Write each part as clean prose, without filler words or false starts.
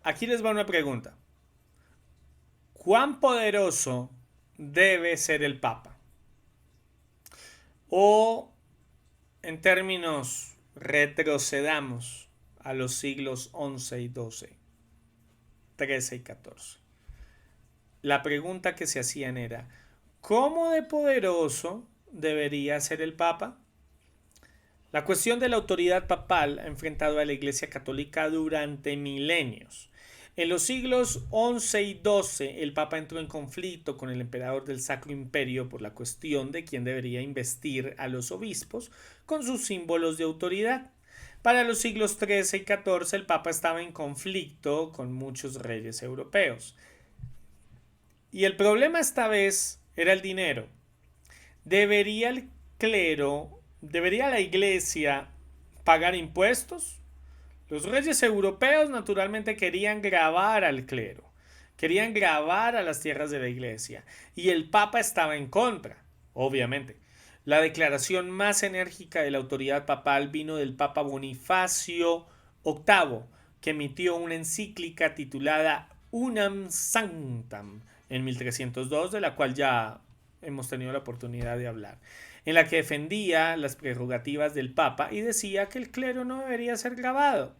aquí les va una pregunta. ¿Cuán poderoso debe ser el Papa? O, en términos, retrocedamos a los siglos XI y XII, XIII y XIV. La pregunta que se hacían era, ¿cómo de poderoso debería ser el Papa? La cuestión de la autoridad papal ha enfrentado a la Iglesia Católica durante milenios. En los siglos XI y XII, el Papa entró en conflicto con el emperador del Sacro Imperio por la cuestión de quién debería investir a los obispos con sus símbolos de autoridad. Para los siglos XIII y XIV, el Papa estaba en conflicto con muchos reyes europeos. Y el problema esta vez era el dinero. ¿Debería el clero, debería la iglesia pagar impuestos? Los reyes europeos naturalmente querían grabar al clero, querían grabar a las tierras de la iglesia, y el papa estaba en contra, obviamente. La declaración más enérgica de la autoridad papal vino del papa Bonifacio VIII, que emitió una encíclica titulada Unam Sanctam en 1302, de la cual ya hemos tenido la oportunidad de hablar, en la que defendía las prerrogativas del Papa y decía que el clero no debería ser grabado.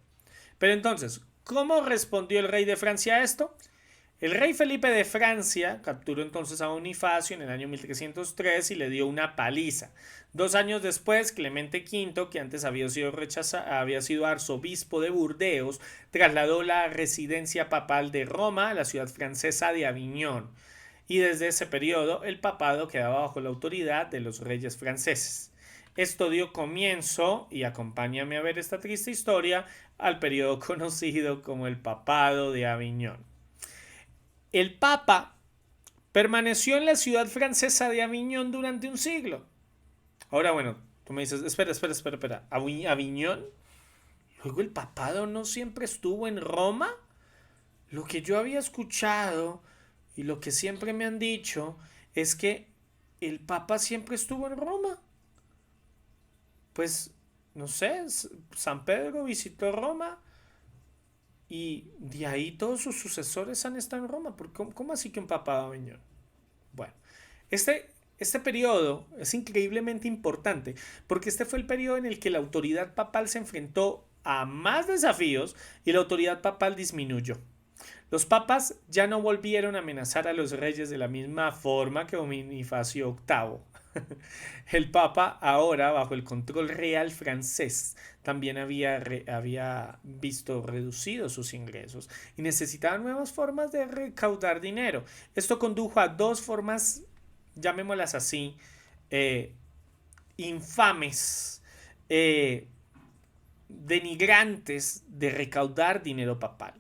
Pero entonces, ¿cómo respondió el rey de Francia a esto? El rey Felipe de Francia capturó entonces a Bonifacio en el año 1303 y le dio una paliza. 2 años después, Clemente V, que antes había sido arzobispo de Burdeos, trasladó la residencia papal de Roma a la ciudad francesa de Aviñón. Y desde ese periodo el papado quedaba bajo la autoridad de los reyes franceses. Esto dio comienzo, y acompáñame a ver esta triste historia, al periodo conocido como el Papado de Aviñón. El Papa permaneció en la ciudad francesa de Aviñón durante un siglo. Ahora, bueno, tú me dices, espera. ¿Aviñón? Luego el papado no siempre estuvo en Roma. Lo que yo había escuchado y lo que siempre me han dicho es que el Papa siempre estuvo en Roma. Pues, no sé, San Pedro visitó Roma y de ahí todos sus sucesores han estado en Roma. ¿Cómo así que un Papa va a venir? Bueno, este periodo es increíblemente importante porque este fue el periodo en el que la autoridad papal se enfrentó a más desafíos y la autoridad papal disminuyó. Los papas ya no volvieron a amenazar a los reyes de la misma forma que Bonifacio VIII. El papa, ahora bajo el control real francés, también había visto reducidos sus ingresos y necesitaba nuevas formas de recaudar dinero. Esto condujo a dos formas, llamémoslas así, eh, infames, eh, denigrantes de recaudar dinero papal.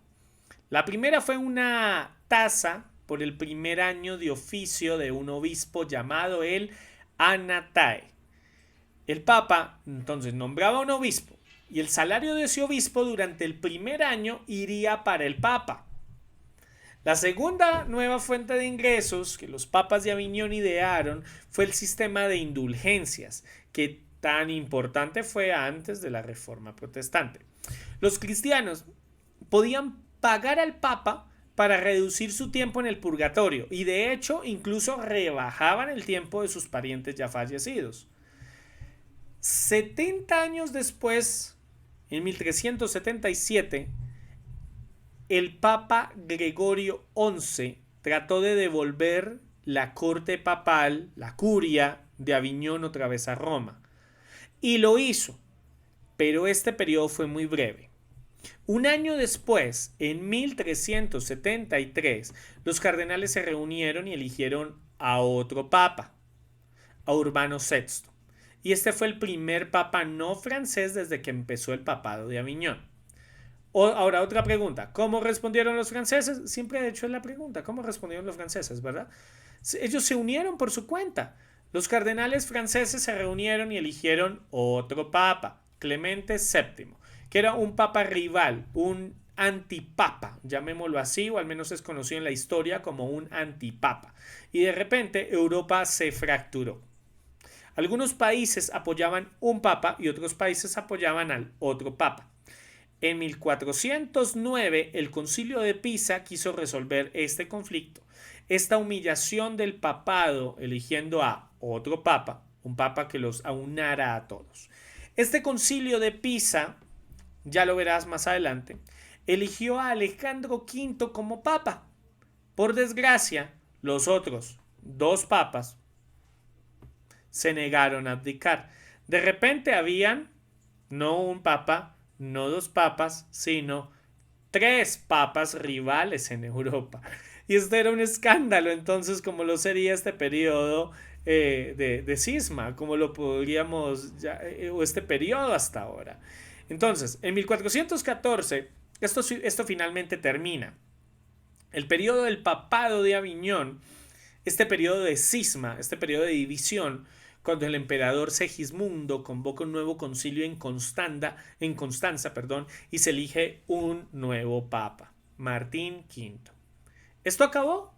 La primera fue una tasa por el primer año de oficio de un obispo llamado el Anatae. El Papa entonces nombraba un obispo y el salario de ese obispo durante el primer año iría para el Papa. La segunda nueva fuente de ingresos que los papas de Aviñón idearon fue el sistema de indulgencias, que tan importante fue antes de la Reforma Protestante. Los cristianos podían pagar al Papa para reducir su tiempo en el purgatorio y de hecho incluso rebajaban el tiempo de sus parientes ya fallecidos. 70 años después, en 1377, el Papa Gregorio XI trató de devolver la corte papal, la curia de Aviñón otra vez a Roma. Y lo hizo, pero este periodo fue muy breve. Un año después, en 1373, los cardenales se reunieron y eligieron a otro papa, a Urbano VI. Y este fue el primer papa no francés desde que empezó el papado de Aviñón. Ahora, otra pregunta. ¿Cómo respondieron los franceses? Siempre he hecho la pregunta. ¿Cómo respondieron los franceses, verdad? Ellos se unieron por su cuenta. Los cardenales franceses se reunieron y eligieron otro papa, Clemente VII, que era un papa rival, un antipapa, llamémoslo así, o al menos es conocido en la historia como un antipapa. Y de repente Europa se fracturó. Algunos países apoyaban un papa y otros países apoyaban al otro papa. En 1409 el Concilio de Pisa quiso resolver este conflicto, esta humillación del papado, eligiendo a otro papa, un papa que los aunara a todos. Este Concilio de Pisa, ya lo verás más adelante, eligió a Alejandro V como papa. Por desgracia, los otros dos papas se negaron a abdicar. De repente habían no un papa, no dos papas, sino tres papas rivales en Europa. Y esto era un escándalo, entonces, como lo sería este periodo de cisma, como lo podríamos, o este periodo hasta ahora. Entonces, en 1414, esto finalmente termina. El periodo del papado de Aviñón, este periodo de cisma, este periodo de división, cuando el emperador Segismundo convoca un nuevo concilio en Constanza, y se elige un nuevo papa, Martín V. Esto acabó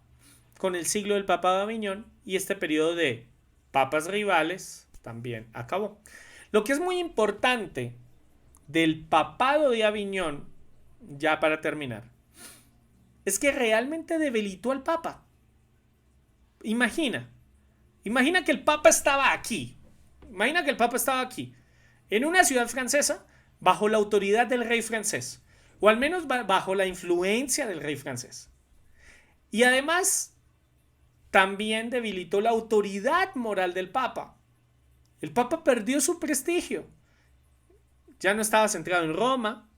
con el siglo del papado de Aviñón y este periodo de papas rivales también acabó. Lo que es muy importante del papado de Aviñón, ya para terminar, es que realmente debilitó al papa. Imagina que el papa estaba aquí. Imagina que el papa estaba aquí, en una ciudad francesa, bajo la autoridad del rey francés, o al menos bajo la influencia del rey francés. Y además, también debilitó la autoridad moral del papa. El papa perdió su prestigio. Ya no estaba centrado en Roma,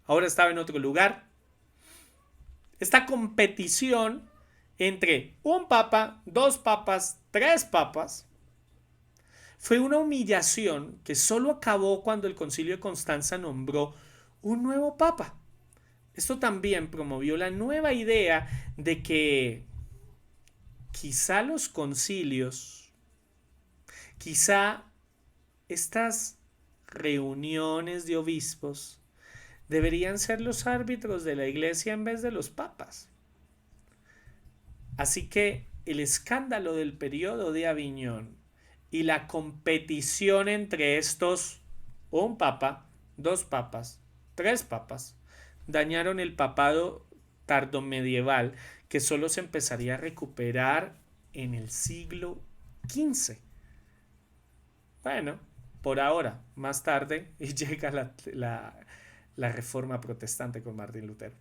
ahora estaba en otro lugar. Esta competición entre un papa, dos papas, tres papas, fue una humillación que solo acabó cuando el Concilio de Constanza nombró un nuevo papa. Esto también promovió la nueva idea de que quizá los concilios, quizá estas reuniones de obispos deberían ser los árbitros de la iglesia en vez de los papas. Así que el escándalo del periodo de Aviñón y la competición entre estos, un papa, dos papas, tres papas, dañaron el papado tardomedieval que solo se empezaría a recuperar en el siglo XV. Bueno, por ahora, más tarde llega la Reforma Protestante con Martín Lutero.